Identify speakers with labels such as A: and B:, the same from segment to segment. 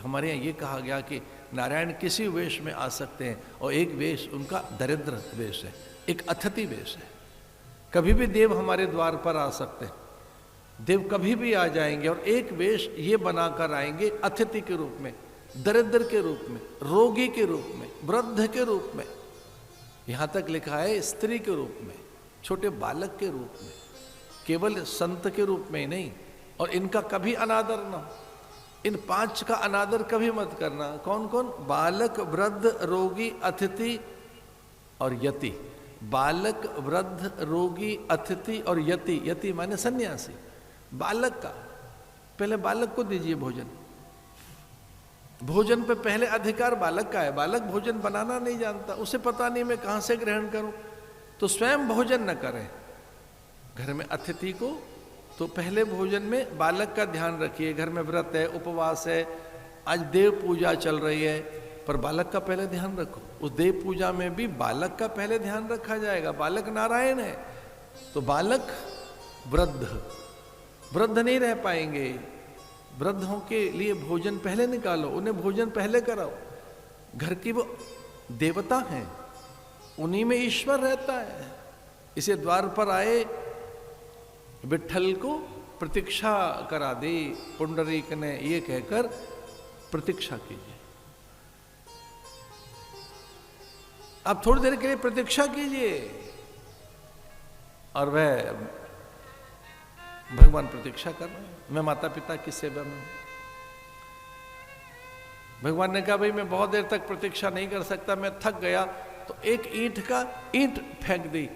A: हमारे यहाँ ये कहा गया कि नारायण किसी वेश में आ सकते हैं, और एक वेश उनका दरिद्र वेश है, एक अतिथि वेश है। कभी भी देव हमारे द्वार पर आ सकते हैं, देव कभी भी आ जाएंगे, और एक वेश ये बनाकर आएंगे अतिथि के रूप में, दरिद्र के रूप में, रोगी के रूप में, वृद्ध के रूप में, यहां तक लिखा है स्त्री के रूप में, छोटे बालक के रूप में, केवल संत के रूप में ही नहीं। और इनका कभी अनादर ना हो, इन 5 का अनादर कभी मत करना। कौन कौन? बालक, वृद्ध, रोगी, अतिथि और यति। बालक, वृद्ध, रोगी, अतिथि और यति। यति माने सन्यासी। बालक का पहले बालक को दीजिए भोजन, भोजन पे पहले अधिकार बालक का है। बालक भोजन बनाना नहीं जानता, उसे पता नहीं मैं कहां से ग्रहण करूं, तो स्वयं भोजन न करें। घर में अतिथि को तो पहले भोजन में बालक का ध्यान रखिए। घर में व्रत है, उपवास है, आज देव पूजा चल रही है, पर बालक का पहले ध्यान रखो। उस देव पूजा में भी बालक का पहले ध्यान रखा जाएगा। बालक नारायण है, तो बालक, वृद्ध, वृद्ध नहीं रह पाएंगे, वृद्धों के लिए भोजन पहले निकालो, उन्हें भोजन पहले कराओ। घर की वो देवता हैं, उन्हीं में ईश्वर रहता है। इसे द्वार पर आए विट्ठल को प्रतीक्षा करा दे, पुंडरीक ने ये कहकर प्रतीक्षा कीजिए। आप थोड़ी देर के लिए प्रतीक्षा कीजिए, और वह भगवान प्रतीक्षा कर रहे हैं। मैं माता पिता की सेवा में हूं। भगवान ने कहा भाई मैं बहुत देर तक प्रतीक्षा नहीं कर सकता, मैं थक गया, तो एक ईंट फेंक दी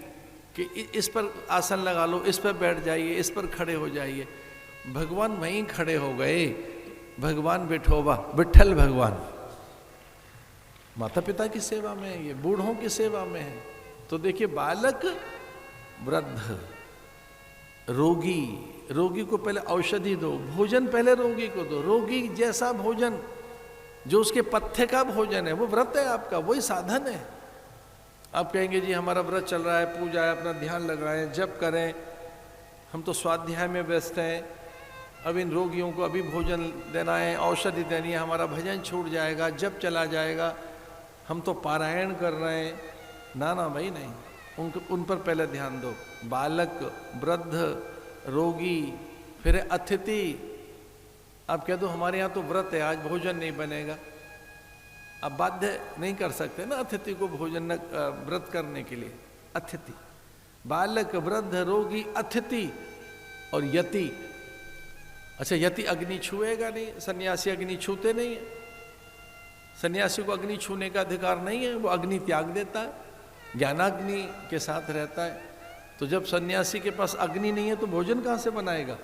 A: कि इस पर आसन लगा लो, इस पर बैठ जाइए, इस पर खड़े हो जाइए। भगवान वहीं खड़े हो गए। भगवान विठोबा, विट्ठल भगवान माता पिता की सेवा में है, ये बूढ़ों की सेवा में है। तो देखिए, बालक, वृद्ध, रोगी, रोगी को पहले औषधि दो, भोजन पहले रोगी को दो। रोगी जैसा भोजन जो उसके पथ्य का भोजन है, वो व्रत है आपका, वही साधन है। आप कहेंगे जी हमारा व्रत चल रहा है, पूजा है, अपना ध्यान लगाएं, जप करें, हम तो स्वाध्याय में व्यस्त हैं, अब इन रोगियों को अभी भोजन देना है, औषधि देनी है, हमारा भजन छूट जाएगा, जप चला जाएगा, हम तो पारायण कर रहे हैं। ना ना भाई नहीं, उन पर पहले ध्यान दो। बालक, वृद्ध, रोगी, फिर अतिथि। आप कह दो हमारे यहाँ तो व्रत है, आज भोजन नहीं बनेगा। अब बाध्य नहीं कर सकते ना अतिथि को भोजन व्रत करने के लिए। अतिथि, बालक, वृद्ध, रोगी, अतिथि और यति। अच्छा, यति अग्नि छुएगा नहीं, सन्यासी अग्नि छूते नहीं है। सन्यासी को अग्नि छूने का अधिकार नहीं है, वो अग्नि त्याग देता है, ज्ञानाग्नि के साथ रहता है। तो जब सन्यासी के पास अग्नि नहीं है तो भोजन कहाँ से बनाएगा?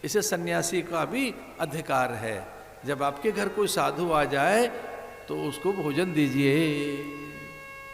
A: इसे सन्यासी का भी अधिकार है। जब आपके घर कोई साधु आ जाए तो उसको भोजन दीजिए।